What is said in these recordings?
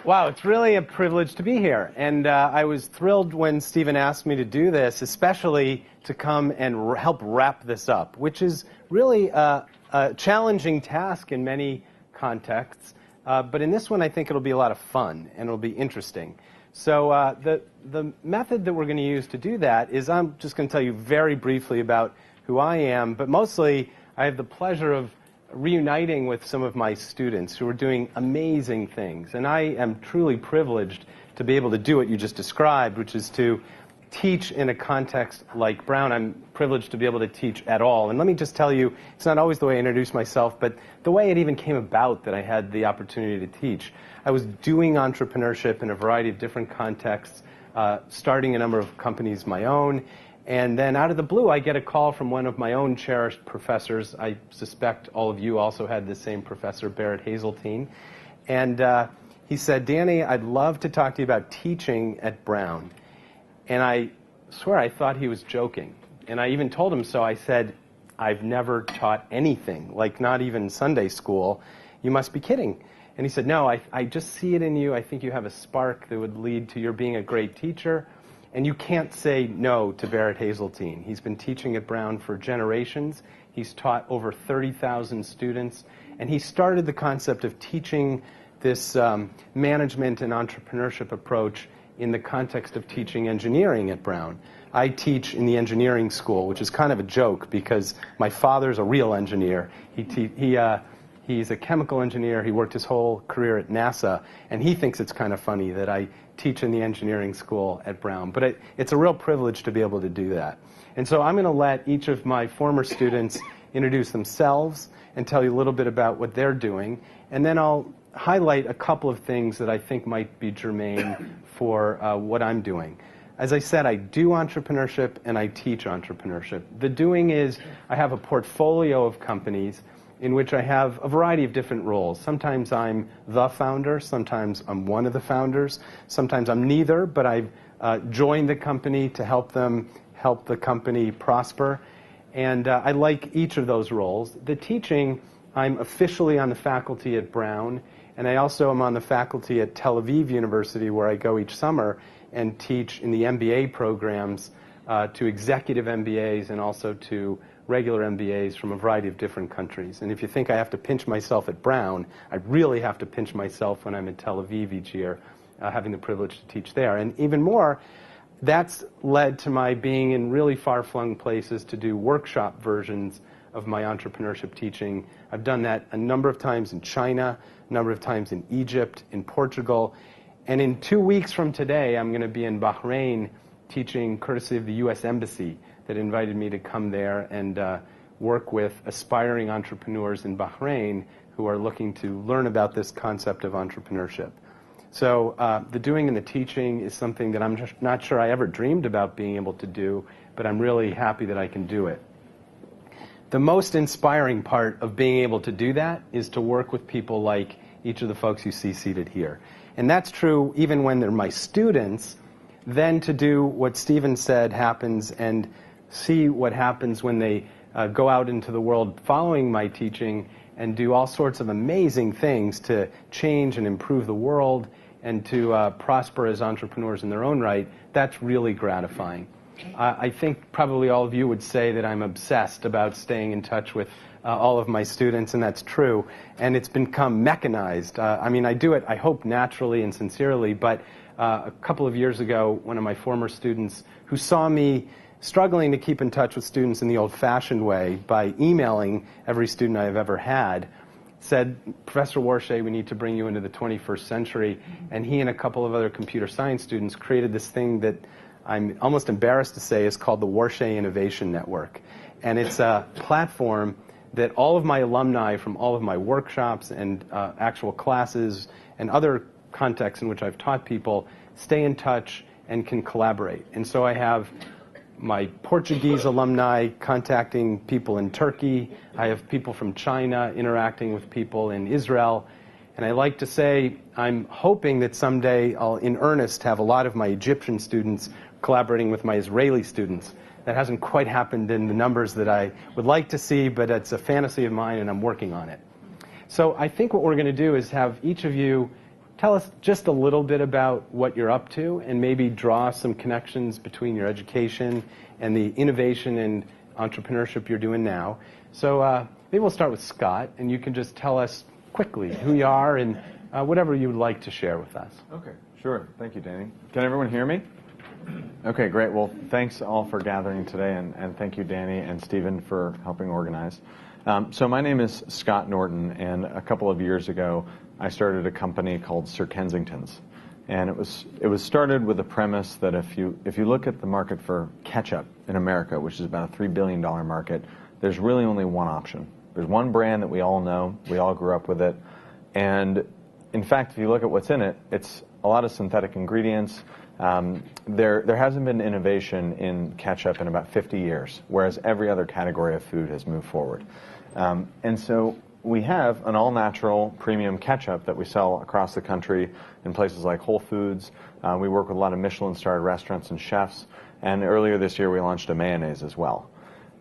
Wow, it's really a privilege to be here. And I was thrilled when Stephen asked me to do this, especially to come and help wrap this up, which is really a challenging task in many contexts. But in this one, I think it'll be a lot of fun and it'll be interesting. So the method that we're going to use to do that is I'm just going to tell you very briefly about who I am, but mostly I have the pleasure of reuniting with some of my students who are doing amazing things. And I am truly privileged to be able to do what you just described, which is to teach in a context like Brown. I'm privileged to be able to teach at all. And let me just tell you, it's not always the way I introduce myself, but the way it even came about that I had the opportunity to teach. I was doing entrepreneurship in a variety of different contexts, starting a number of companies of my own. And then out of the blue, I get a call from one of my own cherished professors. I suspect all of you also had the same professor, Bart Hazeltine. And he said, Danny, I'd love to talk to you about teaching at Brown. And I swear I thought he was joking. And I even told him so. I said, I've never taught anything, like not even Sunday school. You must be kidding. And he said, no, I just see it in you. I think you have a spark that would lead to your being a great teacher. And you can't say no to Bart Hazeltine. He's been teaching at Brown for generations. He's taught over 30,000 students. And he started the concept of teaching this management and entrepreneurship approach in the context of teaching engineering at Brown. I teach in the engineering school, which is kind of a joke because my father's a real engineer. He's a chemical engineer. He worked his whole career at NASA. And he thinks it's kind of funny that I teach in the engineering school at Brown. But it's a real privilege to be able to do that. And so I'm going to let each of my former students introduce themselves and tell you a little bit about what they're doing. And then I'll highlight a couple of things that I think might be germane for what I'm doing. As I said, I do entrepreneurship and I teach entrepreneurship. The doing is I have a portfolio of companies in which I have a variety of different roles. Sometimes I'm the founder, sometimes I'm one of the founders, sometimes I'm neither, but I've joined the company to help the company prosper. And I like each of those roles. The teaching, I'm officially on the faculty at Brown, and I also am on the faculty at Tel Aviv University, where I go each summer and teach in the MBA programs to executive MBAs and also to regular MBAs from a variety of different countries. And if you think I have to pinch myself at Brown, I really have to pinch myself when I'm in Tel Aviv each year, having the privilege to teach there. And even more, that's led to my being in really far-flung places to do workshop versions of my entrepreneurship teaching. I've done that a number of times in China, a number of times in Egypt, in Portugal. And in 2 weeks from today, I'm going to be in Bahrain teaching courtesy of the U.S. Embassy that invited me to come there and work with aspiring entrepreneurs in Bahrain who are looking to learn about this concept of entrepreneurship. So the doing and the teaching is something that I'm just not sure I ever dreamed about being able to do, but I'm really happy that I can do it. The most inspiring part of being able to do that is to work with people like each of the folks you see seated here. And that's true even when they're my students. Then to do what Stephen said happens and see what happens when they go out into the world following my teaching and do all sorts of amazing things to change and improve the world and to prosper as entrepreneurs in their own right, that's really gratifying. I think probably all of you would say that I'm obsessed about staying in touch with all of my students, and that's true. And it's become mechanized. I mean, I do it, I hope, naturally and sincerely, but a couple of years ago, one of my former students who saw me struggling to keep in touch with students in the old-fashioned way by emailing every student I've ever had, said, Professor Warshay, we need to bring you into the 21st century. And he and a couple of other computer science students created this thing that I'm almost embarrassed to say is called the Warshay Innovation Network. And it's a platform that all of my alumni from all of my workshops and actual classes and other contexts in which I've taught people stay in touch and can collaborate. And so I have my Portuguese alumni contacting people in Turkey. I have people from China interacting with people in Israel. And I like to say I'm hoping that someday I'll, in earnest, have a lot of my Egyptian students collaborating with my Israeli students. That hasn't quite happened in the numbers that I would like to see, but it's a fantasy of mine and I'm working on it. So I think what we're going to do is have each of you tell us just a little bit about what you're up to and maybe draw some connections between your education and the innovation and entrepreneurship you're doing now. So maybe we'll start with Scott, and you can just tell us quickly who you are and whatever you would like to share with us. Okay, sure. Thank you, Danny. Can everyone hear me? Okay, great. Well, thanks all for gathering today, and thank you, Danny and Stephen, for helping organize. So my name is Scott Norton, and a couple of years ago, I started a company called Sir Kensington's. And it was started with the premise that if you look at the market for ketchup in America, which is about a $3 billion market, there's really only one option. There's one brand that we all know, we all grew up with it, and in fact, if you look at what's in it, it's a lot of synthetic ingredients. There hasn't been innovation in ketchup in about 50 years, whereas every other category of food has moved forward. And so we have an all-natural premium ketchup that we sell across the country in places like Whole Foods. We work with a lot of Michelin-starred restaurants and chefs, and earlier this year we launched a mayonnaise as well.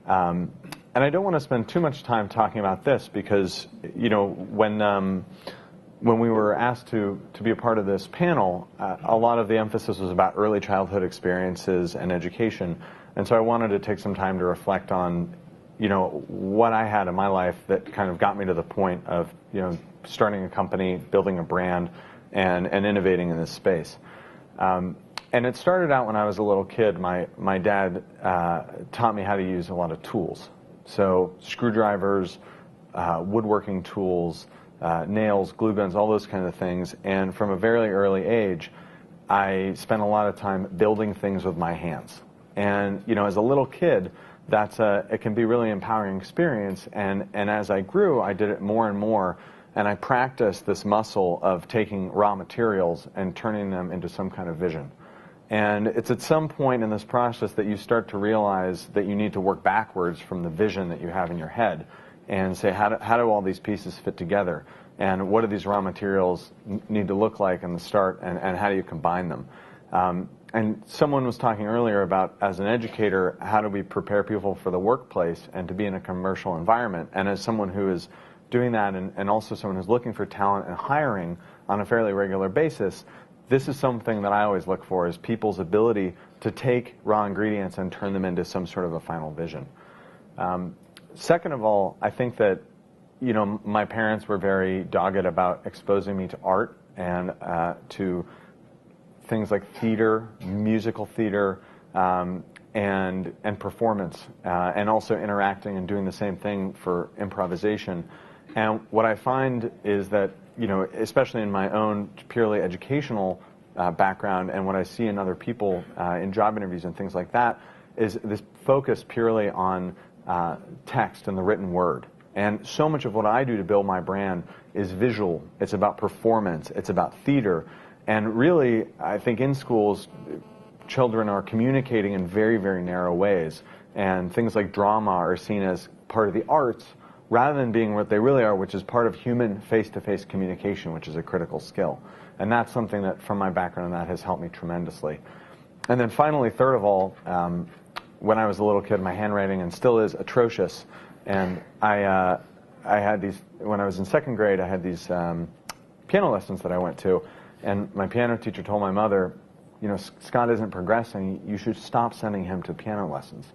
And I don't want to spend too much time talking about this because, you know, when we were asked to be a part of this panel, a lot of the emphasis was about early childhood experiences and education. And so I wanted to take some time to reflect on, you know, what I had in my life that kind of got me to the point of, you know, starting a company, building a brand, and innovating in this space. And it started out when I was a little kid. My dad taught me how to use a lot of tools. So screwdrivers, woodworking tools, nails, glue guns, all those kinds of things. And from a very early age, I spent a lot of time building things with my hands. And, you know, as a little kid, it can be a really empowering experience. And as I grew, I did it more and more. And I practiced this muscle of taking raw materials and turning them into some kind of vision. And it's at some point in this process that you start to realize that you need to work backwards from the vision that you have in your head and say, how do all these pieces fit together? And what do these raw materials need to look like in the start, and how do you combine them? And someone was talking earlier about, as an educator, how do we prepare people for the workplace and to be in a commercial environment? And as someone who is doing that and also someone who's looking for talent and hiring on a fairly regular basis, this is something that I always look for, is people's ability to take raw ingredients and turn them into some sort of a final vision. Second of all, I think that, you know, my parents were very dogged about exposing me to art and to things like theater, musical theater, and performance, and also interacting and doing the same thing for improvisation. And what I find is that, you know, especially in my own purely educational background and what I see in other people in job interviews and things like that, is this focus purely on text and the written word. And so much of what I do to build my brand is visual. It's about performance. It's about theater. And really, I think in schools, children are communicating in very, very narrow ways. And things like drama are seen as part of the arts rather than being what they really are, which is part of human face-to-face communication, which is a critical skill. And that's something that, from my background, that has helped me tremendously. And then finally, third of all, when I was a little kid, my handwriting, and still is, atrocious. And I had these, when I was in second grade, I had these piano lessons that I went to. And my piano teacher told my mother, you know, Scott isn't progressing, you should stop sending him to piano lessons.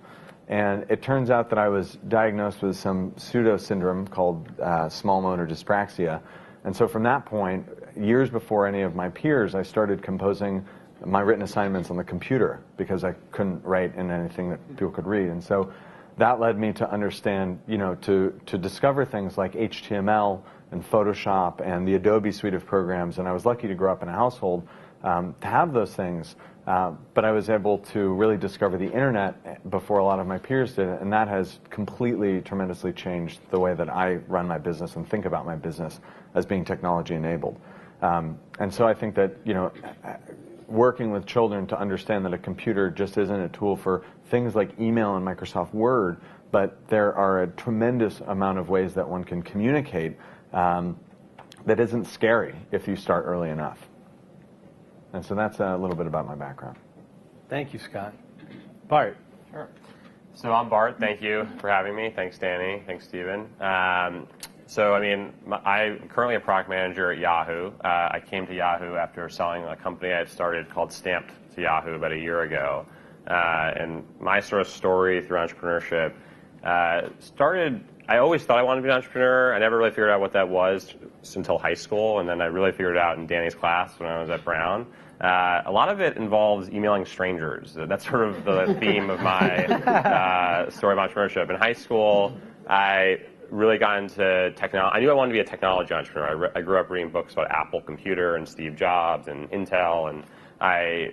And it turns out that I was diagnosed with some pseudo-syndrome called small motor dyspraxia. And so from that point, years before any of my peers, I started composing my written assignments on the computer because I couldn't write in anything that people could read. And so that led me to understand, you know, to discover things like HTML and Photoshop and the Adobe suite of programs. And I was lucky to grow up in a household to have those things. But I was able to really discover the internet before a lot of my peers did, and that has completely, tremendously changed the way that I run my business and think about my business as being technology enabled. And so I think that, you know, working with children to understand that a computer just isn't a tool for things like email and Microsoft Word, but there are a tremendous amount of ways that one can communicate that isn't scary if you start early enough. And so that's a little bit about my background. Thank you, Scott. Bart. Sure. So I'm Bart. Thank you for having me. Thanks, Danny. Thanks, Stephen. So, I mean, I'm currently a product manager at Yahoo. I came to Yahoo after selling a company I had started called Stamped to Yahoo about a year ago. And my sort of story through entrepreneurship started, I always thought I wanted to be an entrepreneur. I never really figured out what that was until high school, and then I really figured it out in Danny's class when I was at Brown. A lot of it involves emailing strangers. That's sort of the theme of my story of entrepreneurship. In high school, I really got into technology. I knew I wanted to be a technology entrepreneur. I grew up reading books about Apple Computer and Steve Jobs and Intel, and I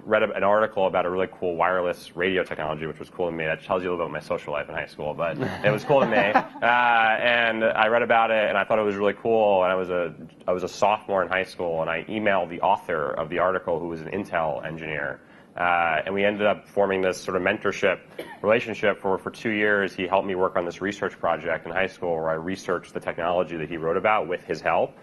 read an article about a really cool wireless radio technology, which was cool to me. That tells you a little bit about my social life in high school, but it was cool to me. And I read about it, and I thought it was really cool. And I was a sophomore in high school, and I emailed the author of the article, who was an Intel engineer. And we ended up forming this sort of mentorship relationship for 2 years. He helped me work on this research project in high school where I researched the technology that he wrote about with his help.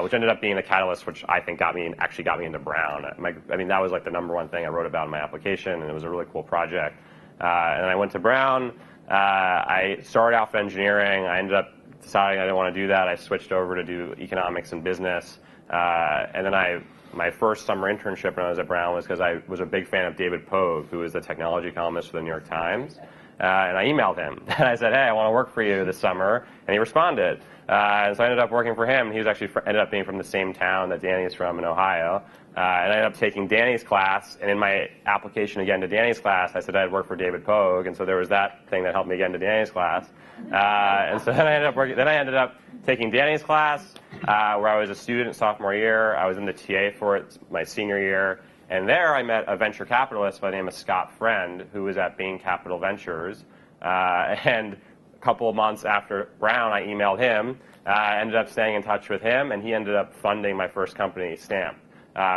Which ended up being the catalyst, which I think actually got me into Brown. I mean, that was like the #1 thing I wrote about in my application, and it was a really cool project. And I went to Brown. I started out in engineering. I ended up deciding I didn't want to do that. I switched over to do economics and business. And then my first summer internship when I was at Brown was because I was a big fan of David Pogue, who is the technology columnist for the New York Times. And I emailed him. And I said, hey, I want to work for you this summer. And he responded. And so I ended up working for him. He was actually ended up being from the same town that Danny is from in Ohio. And I ended up taking Danny's class. And in my application again to Danny's class, I said I'd work for David Pogue. And so there was that thing that helped me get into Danny's class. And so then I ended up taking Danny's class, where I was a student sophomore year. I was in the TA for it my senior year. And there I met a venture capitalist by the name of Scott Friend, who was at Bain Capital Ventures. And a couple of months after Brown, I emailed him. I ended up staying in touch with him, and he ended up funding my first company, Stamp,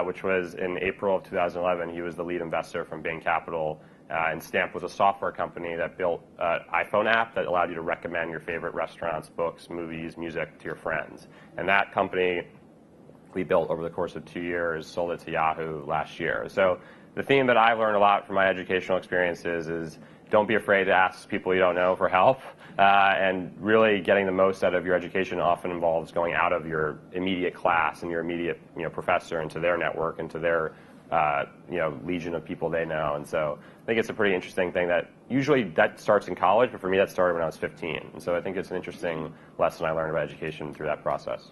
which was in April of 2011. He was the lead investor from Bain Capital. And Stamp was a software company that built an iPhone app that allowed you to recommend your favorite restaurants, books, movies, music to your friends. And that company we built over the course of 2 years, sold it to Yahoo last year. So the theme that I've learned a lot from my educational experiences is don't be afraid to ask people you don't know for help. And really getting the most out of your education often involves going out of your immediate class and your immediate professor into their network, into their legion of people they know. And so I think it's a pretty interesting thing that usually that starts in college, but for me that started when I was 15. And so I think it's an interesting lesson I learned about education through that process.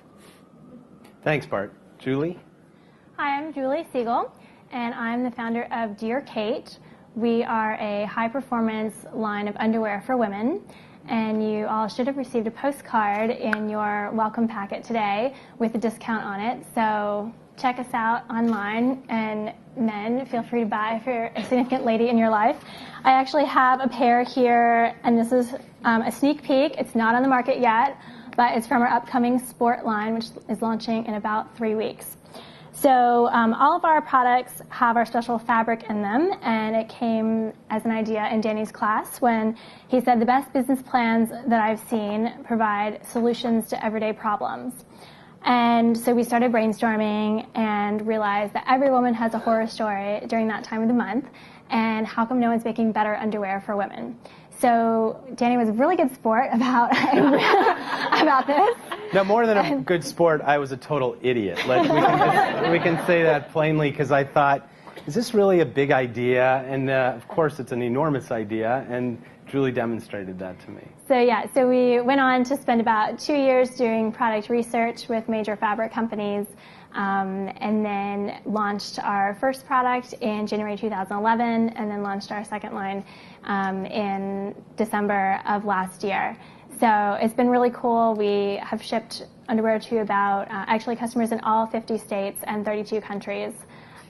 Thanks, Bart. Julie? Hi, I'm Julie Siegel, and I'm the founder of Dear Kate. We are a high-performance line of underwear for women, and you all should have received a postcard in your welcome packet today with a discount on it. So check us out online, and men, feel free to buy for a significant lady in your life. I actually have a pair here, and this is a sneak peek. It's not on the market yet, but it's from our upcoming sport line, which is launching in about 3 weeks. So all of our products have our special fabric in them, and it came as an idea in Danny's class when he said the best business plans that I've seen provide solutions to everyday problems. And so we started brainstorming and realized that every woman has a horror story during that time of the month, and how come no one's making better underwear for women? So Danny was a really good sport about this. Now, more than a good sport, I was a total idiot. We can say that plainly, because I thought, is this really a big idea? And of course, it's an enormous idea, and Julie demonstrated that to me. So we went on to spend about 2 years doing product research with major fabric companies, and then launched our first product in January 2011, and then launched our second line in December of last year. So it's been really cool. We have shipped underwear to about, actually customers in all 50 states and 32 countries.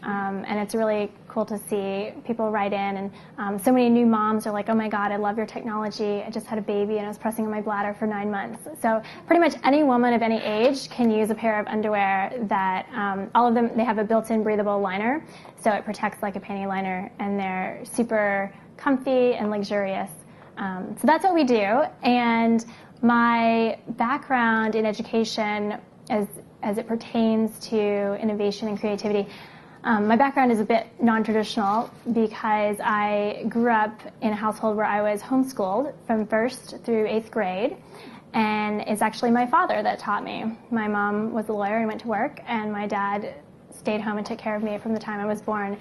And it's really cool to see people write in, and so many new moms are like, oh my God, I love your technology. I just had a baby and I was pressing on my bladder for 9 months. So pretty much any woman of any age can use a pair of underwear that, all of them, they have a built-in breathable liner, so it protects like a panty liner, and they're super comfy and luxurious. So that's what we do, and my background in education as it pertains to innovation and creativity, my background is a bit non-traditional because I grew up in a household where I was homeschooled from 1st through 8th grade, And it's actually my father that taught me. My mom was a lawyer and went to work, and my dad stayed home and took care of me from the time I was born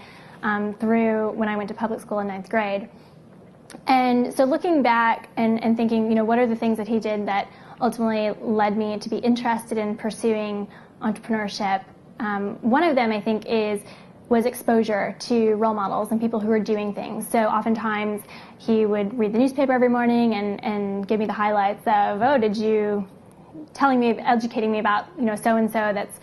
through when I went to public school in 9th grade. And so looking back and thinking, what are the things that he did that ultimately led me to be interested in pursuing entrepreneurship? One of them, I think, was exposure to role models and people who were doing things. So oftentimes he would read the newspaper every morning and give me the highlights of, educating me about, so-and-so that's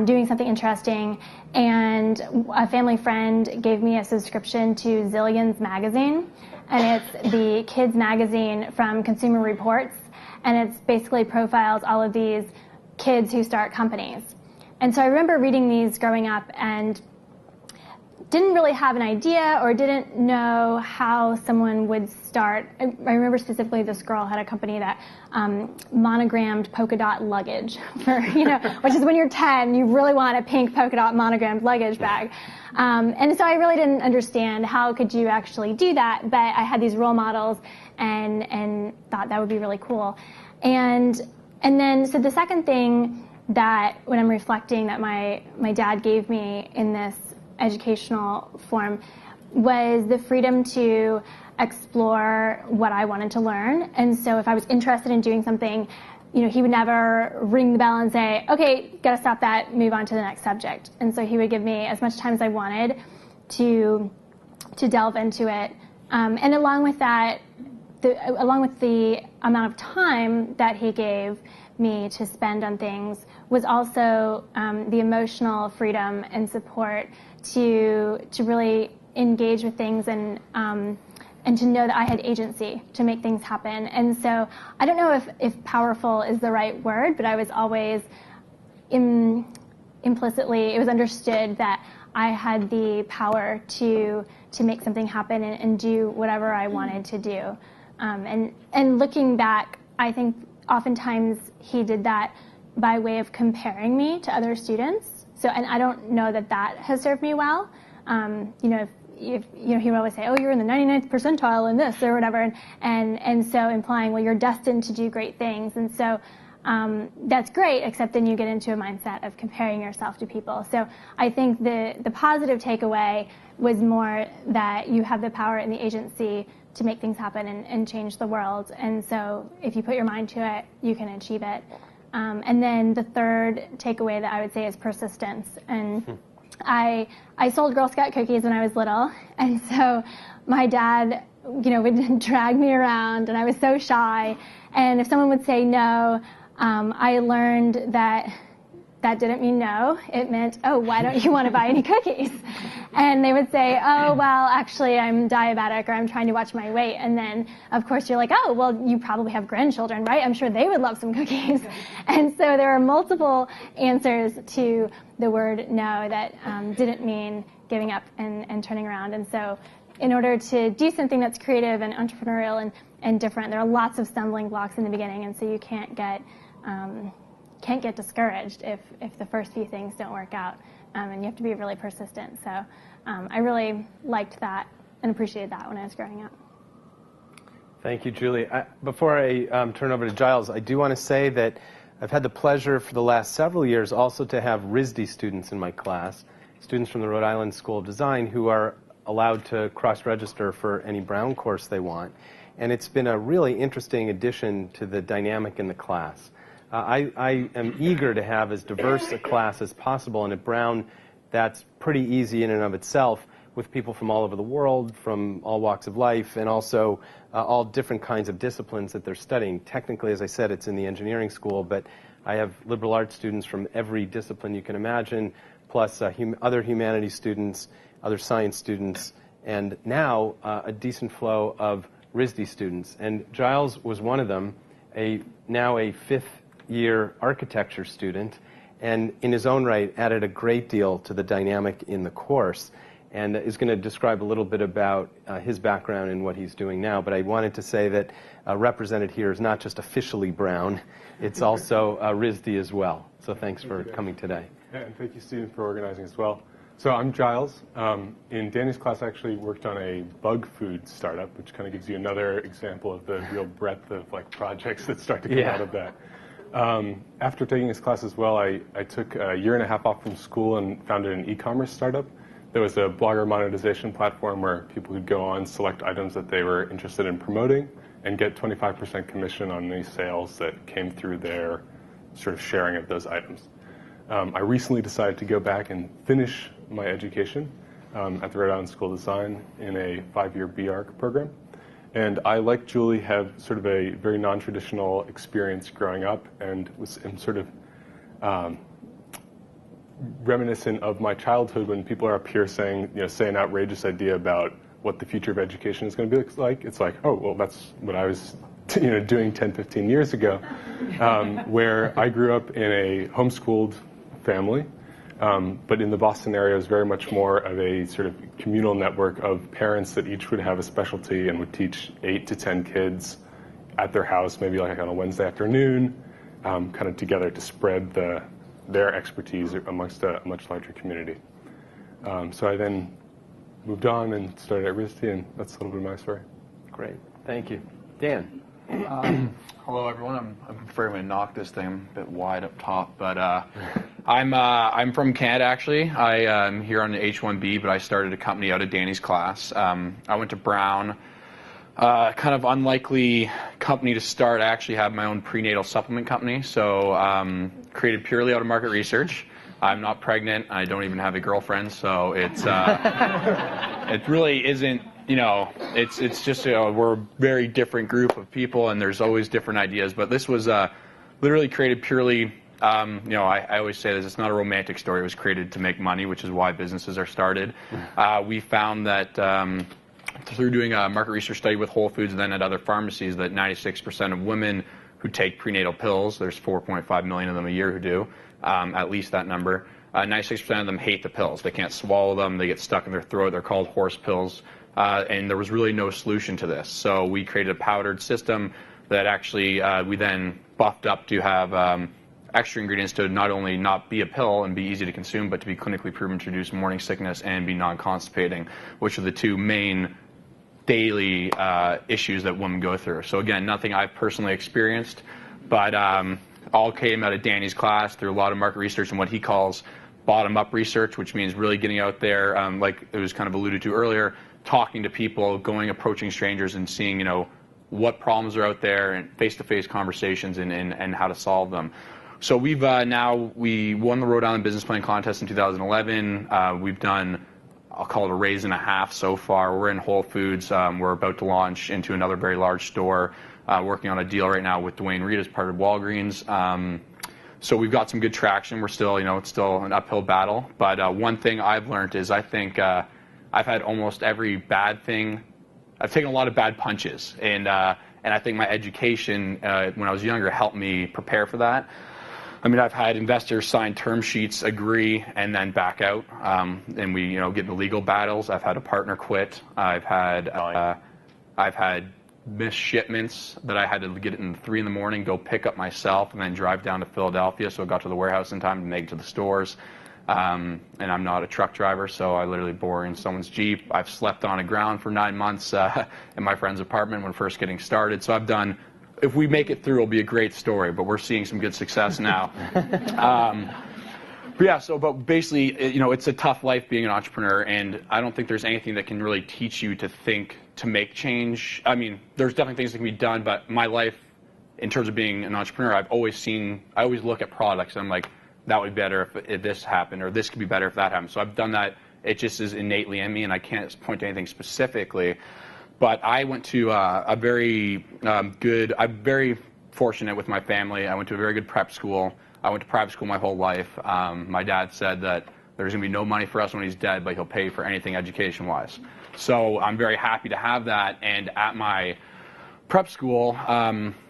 doing something interesting. And a family friend gave me a subscription to Zillions magazine, and it's the kids magazine from Consumer Reports, and it's basically profiles all of these kids who start companies. And so I remember reading these growing up and didn't really have an idea or didn't know how someone would start. I remember specifically this girl had a company that monogrammed polka dot luggage for, which is when you're 10, you really want a pink polka dot monogrammed luggage bag. And so I really didn't understand how could you actually do that, but I had these role models and thought that would be really cool. And then, so the second thing that when I'm reflecting that my dad gave me in this educational form was the freedom to explore what I wanted to learn. And so if I was interested in doing something, he would never ring the bell and say, okay, gotta stop that, move on to the next subject. And so he would give me as much time as I wanted to delve into it. And along with that, along with the amount of time that he gave me to spend on things was also the emotional freedom and support to really engage with things and to know that I had agency to make things happen. And so I don't know if powerful is the right word, but I was always implicitly, it was understood that I had the power to make something happen and do whatever I wanted to do. And looking back, I think oftentimes he did that by way of comparing me to other students. So, and I don't know that has served me well. If he would always say, oh, you're in the 99th percentile in this or whatever, and so implying, well, you're destined to do great things. And so that's great, except then you get into a mindset of comparing yourself to people. So I think the positive takeaway was more that you have the power and the agency to make things happen and change the world. And so if you put your mind to it, you can achieve it. And then the third takeaway that I would say is persistence. And I sold Girl Scout cookies when I was little, and so my dad, would drag me around, and I was so shy. And if someone would say no, I learned that didn't mean no. It meant, oh, why don't you want to buy any cookies? And they would say, oh, well, actually, I'm diabetic or I'm trying to watch my weight. And then, of course, you're like, oh, well, you probably have grandchildren, right? I'm sure they would love some cookies. And so there are multiple answers to the word no that didn't mean giving up and turning around. And so in order to do something that's creative and entrepreneurial and different, there are lots of stumbling blocks in the beginning. And so you can't get discouraged if the first few things don't work out, and you have to be really persistent. So I really liked that and appreciated that when I was growing up. Thank you, Julie. Before I turn over to Giles, I do want to say that I've had the pleasure for the last several years also to have RISD students in my class, students from the Rhode Island School of Design who are allowed to cross-register for any Brown course they want. And it's been a really interesting addition to the dynamic in the class. I am eager to have as diverse a class as possible, and at Brown, that's pretty easy in and of itself, with people from all over the world, from all walks of life, and also all different kinds of disciplines that they're studying. Technically, as I said, it's in the engineering school, but I have liberal arts students from every discipline you can imagine, plus other humanities students, other science students, and now a decent flow of RISD students. And Giles was one of them, now a fifth-year architecture student, and in his own right added a great deal to the dynamic in the course, and is going to describe a little bit about his background and what he's doing now. But I wanted to say that represented here is not just officially Brown, it's also RISD as well. So thanks for coming today. Yeah, and thank you, Stephen, for organizing as well. So I'm Giles. In Danny's class, I actually worked on a bug food startup, which kind of gives you another example of the real breadth of projects that start to come out of that. After taking his class as well, I took a year and a half off from school and founded an e-commerce startup. There was a blogger monetization platform where people could go on, select items that they were interested in promoting, and get 25% commission on any sales that came through their sort of sharing of those items. I recently decided to go back and finish my education at the Rhode Island School of Design in a 5-year BArch program. And I, like Julie, have sort of a very non-traditional experience growing up and am sort of reminiscent of my childhood when people are up here saying, say an outrageous idea about what the future of education is going to be like. It's like, oh, well, that's what I was doing 10, 15 years ago, where I grew up in a homeschooled family, but in the Boston area, it was very much more of a sort of communal network of parents that each would have a specialty and would teach 8 to 10 kids at their house, maybe like on a Wednesday afternoon, kind of together to spread their expertise amongst a much larger community. So I then moved on and started at RISD, and that's a little bit of my story. Great. Thank you. Dan. Hello, everyone. I'm afraid I'm going to knock this thing a bit wide up top, but I'm from Canada, actually. I'm here on the H-1B, but I started a company out of Danny's class. I went to Brown. Kind of unlikely company to start. I actually have my own prenatal supplement company, so created purely out of market research. I'm not pregnant. I don't even have a girlfriend, so it's it really isn't. It's just we're a very different group of people, and there's always different ideas. But this was literally created purely. I always say this. It's not a romantic story. It was created to make money, which is why businesses are started. We found that through doing a market research study with Whole Foods and then at other pharmacies, that 96% of women who take prenatal pills, there's 4.5 million of them a year who do, at least that number. 96% of them hate the pills. They can't swallow them. They get stuck in their throat. They're called horse pills. And there was really no solution to this. So we created a powdered system that actually we then buffed up to have extra ingredients to not only not be a pill and be easy to consume, but to be clinically proven to reduce morning sickness and be non-constipating, which are the two main daily issues that women go through. So again, nothing I've personally experienced, but all came out of Danny's class through a lot of market research and what he calls bottom-up research, which means really getting out there, like it was kind of alluded to earlier, talking to people, approaching strangers and seeing, what problems are out there and face-to-face conversations and how to solve them. So we've we won the Rhode Island Business Plan Contest in 2011. We've done, I'll call it a raise and a half so far. We're in Whole Foods. We're about to launch into another very large store. Working on a deal right now with Dwayne Reed as part of Walgreens. So we've got some good traction. We're still, it's still an uphill battle. But one thing I've learned is I think I've had almost every bad thing. I've taken a lot of bad punches, and I think my education when I was younger helped me prepare for that. I mean, I've had investors sign term sheets, agree, and then back out, and we, get into legal battles. I've had a partner quit. I've had missed shipments that I had to get in 3 in the morning, go pick up myself, and then drive down to Philadelphia, so I got to the warehouse in time to make it to the stores. And I'm not a truck driver, so I literally bore in someone's Jeep. I've slept on the ground for 9 months in my friend's apartment when first getting started. So I've done, if we make it through, it'll be a great story, but we're seeing some good success now. But basically, it's a tough life being an entrepreneur, and I don't think there's anything that can really teach you to think, to make change. I mean, there's definitely things that can be done, but my life, in terms of being an entrepreneur, I always look at products, and I'm like, that would be better if this happened, or this could be better if that happened. So I've done that. It just is innately in me, and I can't point to anything specifically. But I went to I'm very fortunate with my family. I went to a very good prep school. I went to private school my whole life. My dad said that there's going to be no money for us when he's dead, but he'll pay for anything education-wise. So I'm very happy to have that. And at my prep school,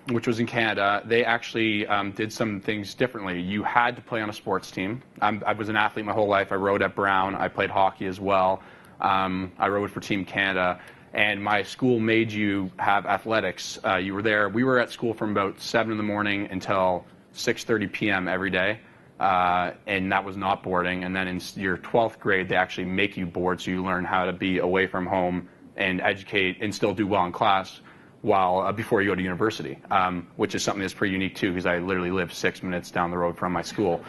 which was in Canada, they actually did some things differently. You had to play on a sports team. I was an athlete my whole life. I rowed at Brown. I played hockey as well. I rowed for Team Canada. And my school made you have athletics. You were there. We were at school from about 7 in the morning until 6:30 p.m. every day. and that was not boarding. And then in your 12th grade, they actually make you board, so you learn how to be away from home and educate and still do well in class while before you go to university, which is something that's pretty unique too, because I literally live 6 minutes down the road from my school.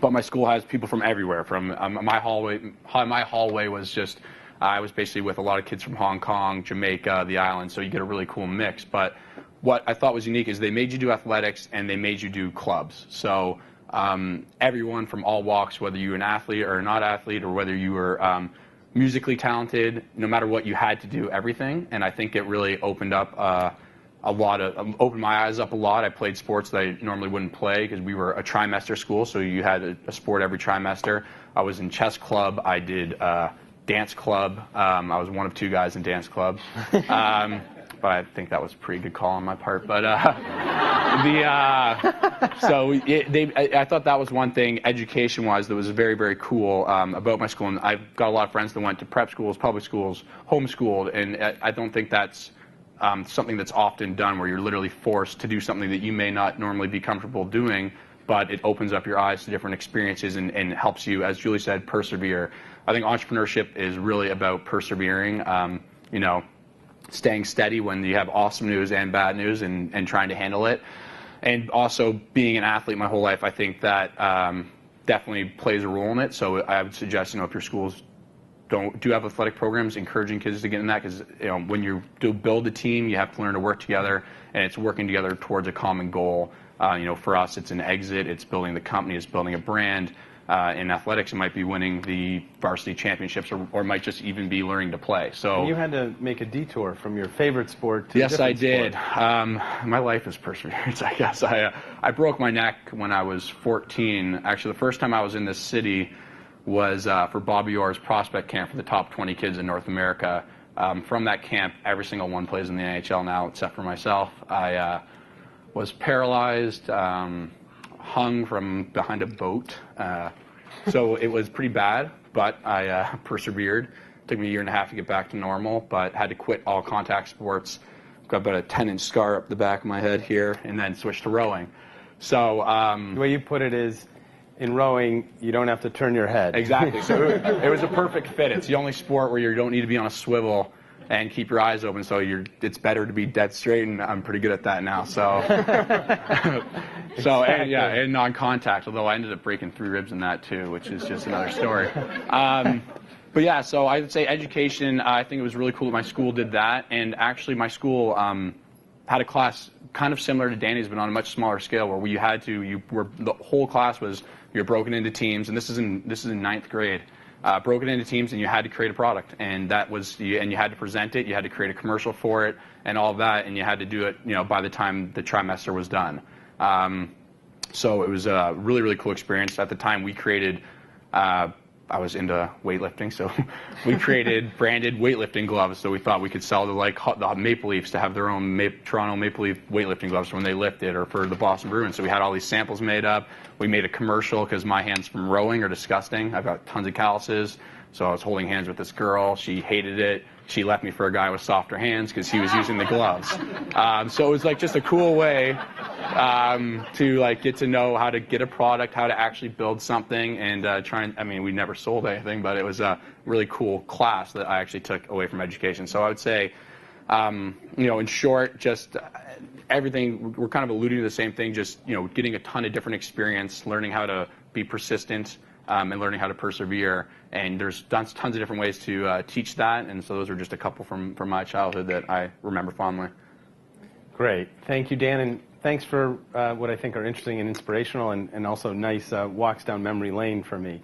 But my school has people from everywhere. From my hallway was just, I was basically with a lot of kids from Hong Kong, Jamaica, the islands, so you get a really cool mix. But what I thought was unique is they made you do athletics and they made you do clubs. So everyone from all walks, whether you were an athlete or not athlete, or whether you were musically talented, no matter what, you had to do everything. And I think it really opened up opened my eyes up a lot. I played sports that I normally wouldn't play because we were a trimester school, so you had a sport every trimester. I was in chess club. I did dance club. I was one of 2 guys in dance club. But I think that was a pretty good call on my part. But I thought that was one thing education-wise that was very, very cool about my school. And I've got a lot of friends that went to prep schools, public schools, homeschooled, and I don't think that's something that's often done, where you're literally forced to do something that you may not normally be comfortable doing, but it opens up your eyes to different experiences and helps you, as Julie said, persevere. I think entrepreneurship is really about persevering, staying steady when you have awesome news and bad news, and trying to handle it. And also being an athlete my whole life, I think that definitely plays a role in it. So I would suggest, if your schools do have athletic programs, encouraging kids to get in that, because when you do build a team, you have to learn to work together, and it's working together towards a common goal. For us, it's an exit, it's building the company, it's building a brand. In athletics, it might be winning the varsity championships, or it might just even be learning to play. So and you had to make a detour from your favorite sport to yes, a I different did. sport. My life is perseverance, I guess. I broke my neck when I was 14. Actually, the first time I was in this city was for Bobby Orr's prospect camp for the top 20 kids in North America. From that camp, every single one plays in the NHL now, except for myself. I was paralyzed, hung from behind a boat. So it was pretty bad, but I persevered. It took me a year and a half to get back to normal, but had to quit all contact sports. Got about a 10-inch scar up the back of my head here, and then switched to rowing. So the way you put it is, in rowing, you don't have to turn your head. Exactly. So it was a perfect fit. It's the only sport where you don't need to be on a swivel and keep your eyes open, so it's better to be dead straight, and I'm pretty good at that now. So, and non-contact, although I ended up breaking 3 ribs in that too, which is just another story. But yeah, so I would say education, I think it was really cool that my school did that, and actually my school had a class kind of similar to Danny's, but on a much smaller scale, where the whole class you're broken into teams, and this is in 9th grade. Broken into teams, and you had to create a product, and you had to present it, you had to create a commercial for it, and all of that, and you had to do it, by the time the trimester was done. So it was a really, really cool experience. At the time, we created, I was into weightlifting, so we created branded weightlifting gloves. So we thought we could sell to the Maple Leafs to have their own Toronto Maple Leaf weightlifting gloves when they lifted, or for the Boston Bruins. So we had all these samples made up. We made a commercial because my hands from rowing are disgusting. I've got tons of calluses. So I was holding hands with this girl. She hated it. She left me for a guy with softer hands because he was using the gloves. So it was just a cool way to get to know how to get a product, how to actually build something, and we never sold anything, but it was a really cool class that I actually took away from education. So I would say, in short, just everything, we're kind of alluding to the same thing, just, getting a ton of different experience, learning how to be persistent, and learning how to persevere. And there's tons of different ways to teach that, and so those are just a couple from my childhood that I remember fondly. Great. Thank you, Dan, and thanks for what I think are interesting and inspirational, and also nice walks down memory lane for me.